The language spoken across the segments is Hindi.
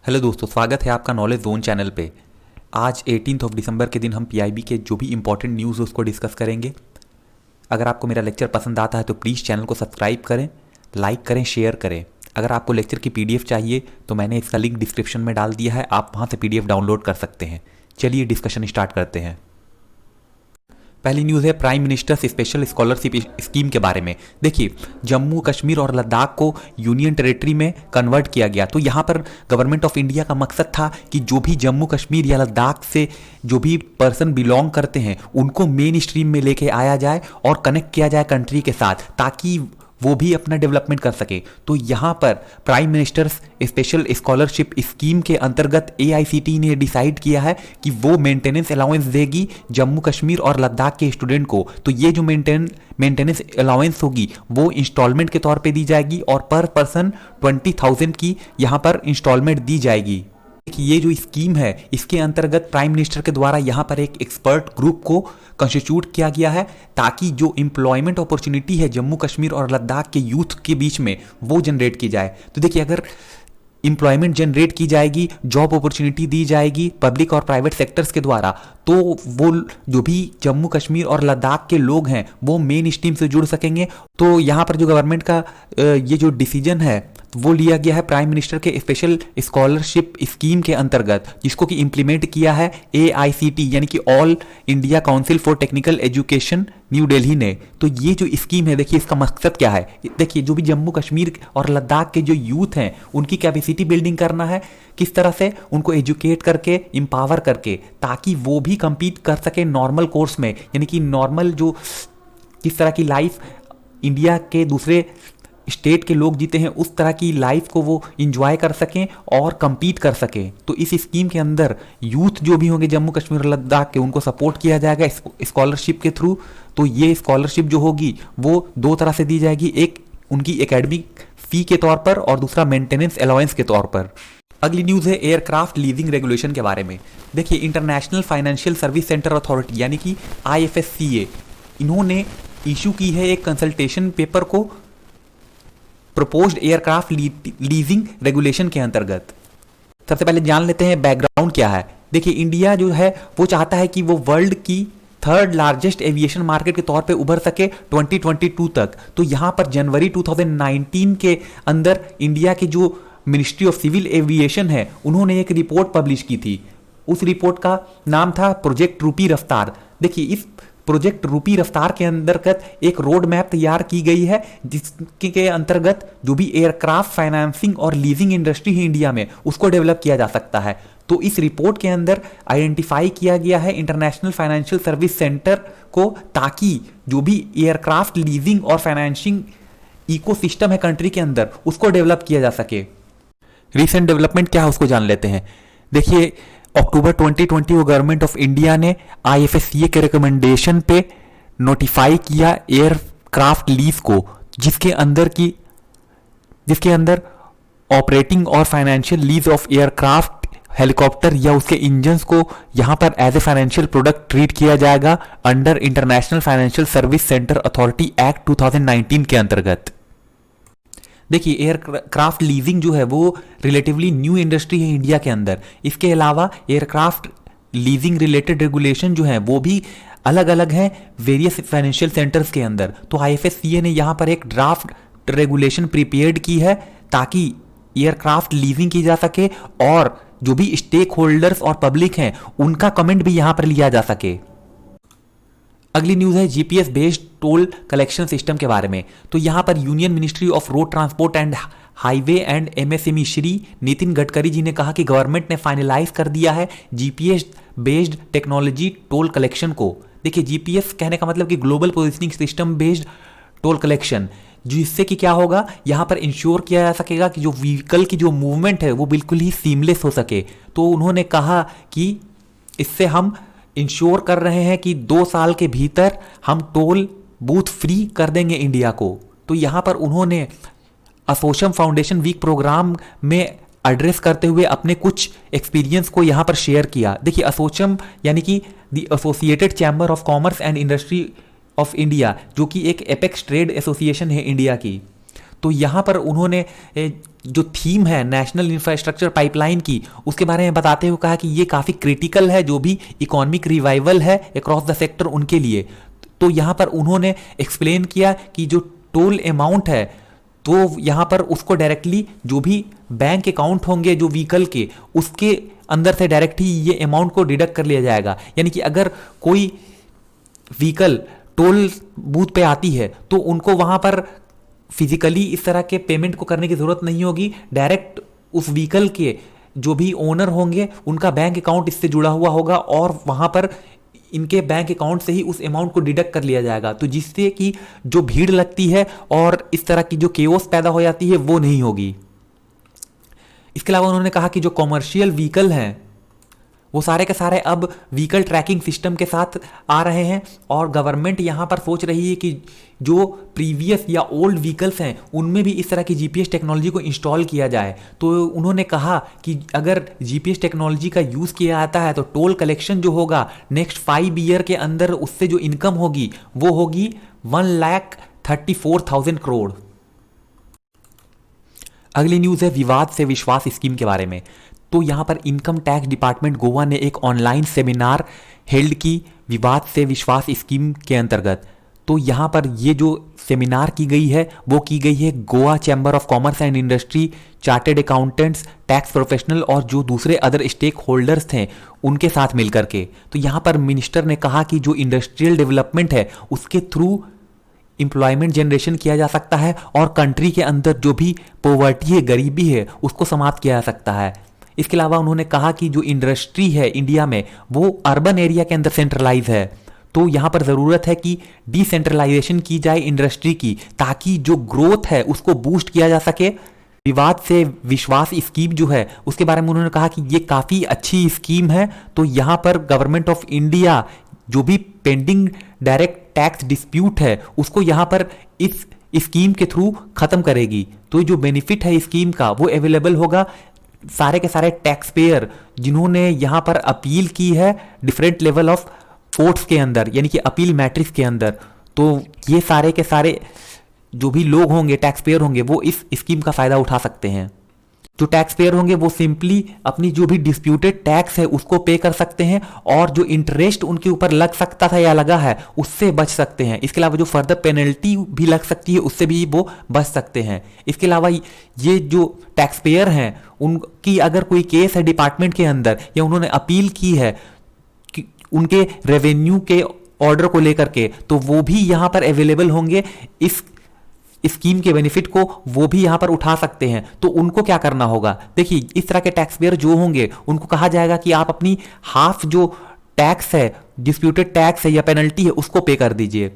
हेलो दोस्तों, स्वागत है आपका नॉलेज जोन चैनल पे। आज 18 दिसंबर के दिन हम पीआईबी के जो भी इंपॉर्टेंट न्यूज़ उसको डिस्कस करेंगे। अगर आपको मेरा लेक्चर पसंद आता है तो प्लीज़ चैनल को सब्सक्राइब करें, लाइक करें, शेयर करें। अगर आपको लेक्चर की पीडीएफ चाहिए तो मैंने इसका लिंक डिस्क्रिप्शन में डाल दिया है, आप वहाँ से पीडीएफ डाउनलोड कर सकते हैं। चलिए डिस्कशन स्टार्ट करते हैं। पहली न्यूज़ है prime ministers special scholarship scheme के बारे में। देखिए, जम्मू कश्मीर और लद्दाख को यूनियन टेरिटरी में कन्वर्ट किया गया। तो यहाँ पर गवर्नमेंट ऑफ इंडिया का मकसद था कि जो भी जम्मू कश्मीर या लद्दाख से जो भी पर्सन बिलोंग करते हैं उनको मेन स्ट्रीम में लेके आया जाए और कनेक्ट किया जाए कंट्री के साथ, ताकि वो भी अपना डेवलपमेंट कर सके। तो यहाँ पर prime ministers special scholarship scheme के अंतर्गत एआईसीटी ने डिसाइड किया है कि वो मेंटेनेंस अलाउंस देगी जम्मू कश्मीर और लद्दाख के स्टूडेंट को। तो ये जो मेंटेनेंस अलाउंस होगी वो इंस्टॉलमेंट के तौर पे दी जाएगी और पर पर्सन 20,000 की यहाँ पर इंस्टॉलमेंट दी जाएगी। ये जो स्कीम है इसके अंतर्गत प्राइम मिनिस्टर के द्वारा यहाँ पर एक एक्सपर्ट ग्रुप को कंस्टिट्यूट किया गया है, ताकि जो एम्प्लॉयमेंट अपॉर्चुनिटी है जम्मू कश्मीर और लद्दाख के यूथ के बीच में वो जनरेट की जाए। तो देखिए, अगर एम्प्लॉयमेंट जनरेट की जाएगी, जॉब अपॉर्चुनिटी दी जाएगी पब्लिक और प्राइवेट सेक्टर्स के द्वारा, तो वो जो भी जम्मू कश्मीर और लद्दाख के लोग हैं वो मेन स्ट्रीम से जुड़ सकेंगे। तो यहाँ पर जो गवर्नमेंट का ये जो डिसीजन है वो लिया गया है प्राइम मिनिस्टर के स्पेशल स्कॉलरशिप स्कीम के अंतर्गत, जिसको कि इम्प्लीमेंट किया है एआईसीटी यानी कि all India council for technical education new Delhi ने। तो ये जो स्कीम है, देखिए इसका मकसद क्या है। देखिए, जो भी जम्मू कश्मीर और लद्दाख के जो यूथ हैं उनकी कैपेसिटी बिल्डिंग करना है, किस तरह से उनको एजुकेट करके एम्पावर करके, ताकि वो भी compete कर सके नॉर्मल कोर्स में, यानी कि नॉर्मल जो किस तरह की लाइफ इंडिया के दूसरे स्टेट के लोग जीते हैं उस तरह की लाइफ को वो इंजॉय कर सकें और compete कर सकें। तो इस स्कीम के अंदर यूथ जो भी होंगे जम्मू कश्मीर और लद्दाख के, उनको सपोर्ट किया जाएगा स्कॉलरशिप के थ्रू। तो ये स्कॉलरशिप जो होगी वो दो तरह से दी जाएगी, एक उनकी एकेडमिक फी के तौर पर और दूसरा मेंटेनेंस अलाउंस के तौर पर। अगली न्यूज़ है एयरक्राफ्ट लीजिंग रेगुलेशन के बारे में। देखिए, international Financial Service Centre authority यानी कि आईएफएससीए, इन्होंने इशू की है एक कंसल्टेशन पेपर को प्रपोज्ड एयरक्राफ्ट लीजिंग रेगुलेशन के अंतर्गत। सबसे पहले जान लेते हैं बैकग्राउंड क्या है। देखिए, इंडिया जो है वो चाहता है कि वो वर्ल्ड की थर्ड लार्जेस्ट एविएशन मार्केट के तौर पे उभर सके 2022 तक। तो यहाँ पर जनवरी 2019 के अंदर इंडिया के जो मिनिस्ट्री ऑफ सिविल एविएशन है उन्होंने एक रिपोर्ट पब्लिश की थी। उस रिपोर्ट का नाम था प्रोजेक्ट रूपी रफ्तार। देखिए, इस प्रोजेक्ट रूपी रफ्तार के अंतर्गत एक रोड मैप तैयार की गई है, जिसके अंतर्गत जो भी एयरक्राफ्ट फाइनेंसिंग और लीजिंग इंडस्ट्री है इंडिया में उसको डेवलप किया जा सकता है। तो इस रिपोर्ट के अंदर आइडेंटिफाई किया गया है इंटरनेशनल फाइनेंशियल सर्विस सेंटर को, ताकि जो भी एयरक्राफ्ट लीजिंग और फाइनेंसिंग इकोसिस्टम है कंट्री के अंदर उसको डेवलप किया जा सके। रीसेंट डेवलपमेंट क्या है उसको जान लेते हैं। देखिए, अक्टूबर 2020 को गवर्नमेंट ऑफ इंडिया ने आईएफएससीए के रिकमेंडेशन पे नोटिफाई किया एयरक्राफ्ट लीज को, जिसके अंदर ऑपरेटिंग और financial lease of aircraft, helicopter या उसके इंजन्स को यहां पर as a financial product treat किया जाएगा under International Financial Service Centre Authority Act 2019 के अंतर्गत। देखिए, एयरक्राफ्ट लीजिंग जो है वो रिलेटिवली न्यू इंडस्ट्री है इंडिया के अंदर। इसके अलावा एयरक्राफ्ट लीजिंग रिलेटेड रेगुलेशन जो है वो भी अलग अलग हैं वेरियस फाइनेंशियल सेंटर्स के अंदर। तो आईएफएससीए ने यहाँ पर एक ड्राफ्ट रेगुलेशन प्रिपेयर्ड की है ताकि एयरक्राफ्ट लीजिंग की जा सके और जो भी स्टेक होल्डर्स और पब्लिक हैं उनका कमेंट भी यहाँ पर लिया जा सके। अगली न्यूज़ है GPS based toll collection system के बारे में। तो यहाँ पर union ministry of road transport and highway and MSME Shri Nitin Gadkari ji ने कहा कि गवर्नमेंट ने फाइनलाइज कर दिया है GPS based technology toll collection को। देखिए, जीपीएस कहने का मतलब कि global positioning system based toll collection, जिससे कि क्या होगा, यहाँ पर इंश्योर किया जा सकेगा कि जो व्हीकल की जो मूवमेंट है वो बिल्कुल ही सीमलेस हो सके। तो उन्होंने कहा कि इससे हम इंश्योर कर रहे हैं कि 2 साल के भीतर हम टोल बूथ फ्री कर देंगे इंडिया को। तो यहाँ पर उन्होंने असोचम फाउंडेशन वीक प्रोग्राम में एड्रेस करते हुए अपने कुछ एक्सपीरियंस को यहाँ पर शेयर किया। देखिए, असोचम यानी कि the associated chamber of commerce and industry of India, जो कि एक एपेक्स ट्रेड एसोसिएशन है इंडिया की। तो यहाँ पर उन्होंने जो थीम है नेशनल इंफ्रास्ट्रक्चर पाइपलाइन की, उसके बारे में बताते हुए कहा कि ये काफ़ी क्रिटिकल है, जो भी इकोनॉमिक रिवाइवल है अक्रॉस द सेक्टर उनके लिए। तो यहाँ पर उन्होंने एक्सप्लेन किया कि जो टोल अमाउंट है, तो यहाँ पर उसको डायरेक्टली जो भी बैंक अकाउंट होंगे जो व्हीकल के, उसके अंदर से डायरेक्ट ही ये अमाउंट को डिडक्ट कर लिया जाएगा। यानी कि अगर कोई व्हीकल टोल बूथ पे आती है तो उनको वहाँ पर फिजिकली इस तरह के पेमेंट को करने की ज़रूरत नहीं होगी, डायरेक्ट उस व्हीकल के जो भी ओनर होंगे उनका बैंक अकाउंट इससे जुड़ा हुआ होगा और वहाँ पर इनके बैंक अकाउंट से ही उस अमाउंट को डिडक्ट कर लिया जाएगा। तो जिससे कि जो भीड़ लगती है और इस तरह की जो केओस पैदा हो जाती है वो नहीं होगी। इसके अलावा उन्होंने कहा कि जो कॉमर्शियल व्हीकल हैं वो सारे के सारे अब व्हीकल ट्रैकिंग सिस्टम के साथ आ रहे हैं और गवर्नमेंट यहाँ पर सोच रही है कि जो प्रीवियस या ओल्ड व्हीकल्स हैं उनमें भी इस तरह की जीपीएस टेक्नोलॉजी को इंस्टॉल किया जाए। तो उन्होंने कहा कि अगर जीपीएस टेक्नोलॉजी का यूज़ किया जाता है तो टोल कलेक्शन जो होगा नेक्स्ट 5 ईयर के अंदर उससे जो इनकम होगी वो होगी 1,34,000 करोड़। अगली न्यूज़ है विवाद से विश्वास स्कीम के बारे में। तो यहाँ पर इनकम टैक्स डिपार्टमेंट गोवा ने एक ऑनलाइन सेमिनार हेल्ड की विवाद से विश्वास स्कीम के अंतर्गत। तो यहाँ पर ये जो सेमिनार की गई है वो की गई है Goa chamber of commerce and industry, chartered accountants, tax professional और जो दूसरे अदर स्टेक होल्डर्स थे उनके साथ मिलकर के। तो यहाँ पर मिनिस्टर ने कहा कि जो इंडस्ट्रियल डेवलपमेंट है उसके थ्रू एम्प्लॉयमेंट जनरेशन किया जा सकता है और कंट्री के अंदर जो भी पॉवर्टी है, गरीबी है, उसको समाप्त किया जा सकता है। इसके अलावा उन्होंने कहा कि जो इंडस्ट्री है इंडिया में वो अर्बन एरिया के अंदर सेंट्रलाइज है, तो यहाँ पर ज़रूरत है कि डिसेंट्रलाइजेशन की जाए इंडस्ट्री की ताकि जो ग्रोथ है उसको बूस्ट किया जा सके। विवाद से विश्वास स्कीम जो है उसके बारे में उन्होंने कहा कि ये काफ़ी अच्छी स्कीम है। तो यहाँ पर गवर्नमेंट ऑफ इंडिया जो भी पेंडिंग डायरेक्ट टैक्स डिस्प्यूट है उसको यहाँ पर इस स्कीम के थ्रू ख़त्म करेगी। तो जो बेनिफिट है स्कीम का वो अवेलेबल होगा सारे के सारे टैक्स पेयर जिन्होंने यहाँ पर अपील की है डिफरेंट लेवल ऑफ कोर्ट्स के अंदर, यानी कि अपील मैट्रिक्स के अंदर। तो ये सारे के सारे जो भी लोग होंगे, टैक्स पेयर होंगे, वो इस स्कीम का फ़ायदा उठा सकते हैं। जो टैक्स पेयर होंगे वो सिंपली अपनी जो भी डिस्प्यूटेड टैक्स है उसको पे कर सकते हैं और जो इंटरेस्ट उनके ऊपर लग सकता था या लगा है उससे बच सकते हैं। इसके अलावा जो फर्दर पेनल्टी भी लग सकती है उससे भी वो बच सकते हैं। इसके अलावा ये जो टैक्स पेयर हैं उनकी अगर कोई केस है डिपार्टमेंट के अंदर या उन्होंने अपील की है कि उनके रेवेन्यू के ऑर्डर को लेकर के, तो वो भी यहाँ पर अवेलेबल होंगे इस स्कीम के बेनिफिट को, वो भी यहाँ पर उठा सकते हैं। तो उनको क्या करना होगा, देखिए इस तरह के टैक्स पेयर जो होंगे उनको कहा जाएगा कि आप अपनी हाफ जो टैक्स है, डिस्प्यूटेड टैक्स है या पेनल्टी है, उसको पे कर दीजिए।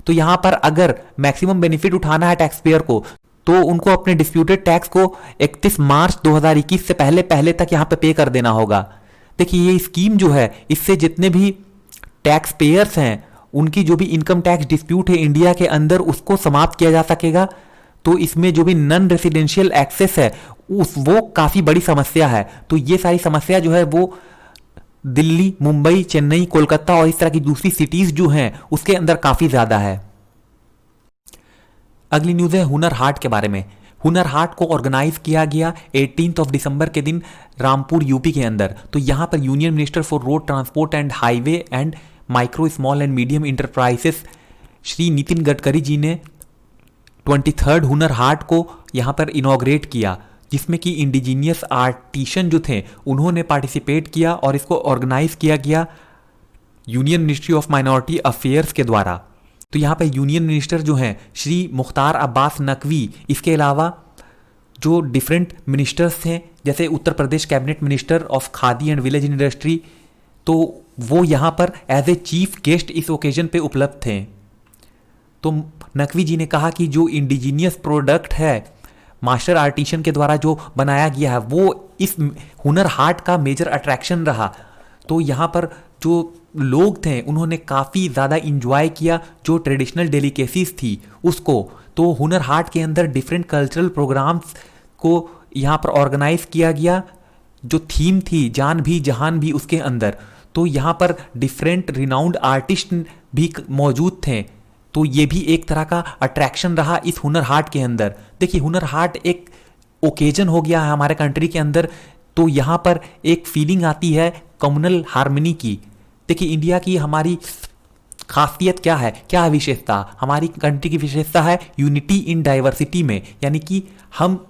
तो यहाँ पर अगर मैक्सिमम बेनिफिट उठाना है टैक्स पेयर को तो उनको अपने डिस्प्यूटेड टैक्स को 31 मार्च 2021 से पहले तक यहाँ पे कर देना होगा। देखिए ये स्कीम जो है इससे जितने भी टैक्स पेयर्स हैं उनकी जो भी इनकम टैक्स डिस्प्यूट है इंडिया के अंदर उसको समाप्त किया जा सकेगा। तो इसमें जो भी नॉन रेसिडेंशियल एक्सेस है वो काफ़ी बड़ी समस्या है। तो ये सारी समस्या जो है वो दिल्ली, मुंबई, चेन्नई, कोलकाता और इस तरह की दूसरी सिटीज़ जो हैं उसके अंदर काफ़ी ज़्यादा है। अगली न्यूज़ है हुनर हाट के बारे में। हुनर हाट को ऑर्गेनाइज किया गया 18 दिसंबर के दिन रामपुर यूपी के अंदर। तो यहाँ पर union minister for road transport and highway and micro small and medium enterprises Shri Nitin Gadkari ji ने 23rd हुनर हाट को यहाँ पर इनॉग्रेट किया, जिसमें कि इंडिजीनियस आर्टिशन जो थे उन्होंने पार्टिसिपेट किया और इसको ऑर्गेनाइज किया गया union ministry of minority affairs के द्वारा। तो यहाँ पर यूनियन मिनिस्टर जो हैं श्री मुख्तार अब्बास नकवी, इसके अलावा जो डिफरेंट मिनिस्टर्स थे जैसे Uttar Pradesh cabinet minister of khadi and village industry, तो वो यहाँ पर एज ए चीफ गेस्ट इस ओकेजन पे उपलब्ध थे। तो नकवी जी ने कहा कि जो इंडिजीनियस प्रोडक्ट है मास्टर आर्टिशन के द्वारा जो बनाया गया है वो इस हुनर हाट का मेजर अट्रैक्शन रहा। तो यहाँ पर जो लोग थे उन्होंने काफ़ी ज़्यादा इंजॉय किया जो ट्रेडिशनल डेलिकेसीज थी उसको। तो हुनर हाट के अंदर डिफरेंट कल्चरल प्रोग्राम्स को यहाँ पर ऑर्गेनाइज किया गया। जो थीम थी जान भी जहान भी उसके अंदर, तो यहाँ पर डिफरेंट रिनाउंड आर्टिस्ट भी मौजूद थे तो ये भी एक तरह का अट्रैक्शन रहा इस हुनर हाट के अंदर। देखिए, हुनर हाट एक ओकेजन हो गया है हमारे कंट्री के अंदर, तो यहाँ पर एक फीलिंग आती है कम्युनल हार्मनी की। देखिए, इंडिया की हमारी खासियत क्या है, क्या है विशेषता? हमारी कंट्री की विशेषता है यूनिटी इन डाइवर्सिटी में, यानी कि हम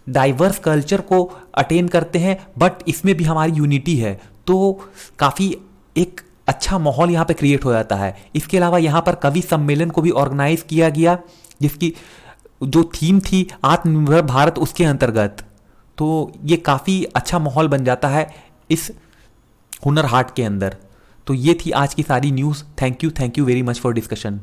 डाइवर्स कल्चर को अटेन करते हैं बट इसमें भी हमारी यूनिटी है। तो काफ़ी एक अच्छा माहौल यहाँ पे क्रिएट हो जाता है। इसके अलावा यहाँ पर कवि सम्मेलन को भी ऑर्गेनाइज किया गया, जिसकी जो थीम थी आत्मनिर्भर भारत उसके अंतर्गत। तो ये काफ़ी अच्छा माहौल बन जाता है इस हुनर हाट के अंदर। तो ये थी आज की सारी news. Thank you very much for discussion.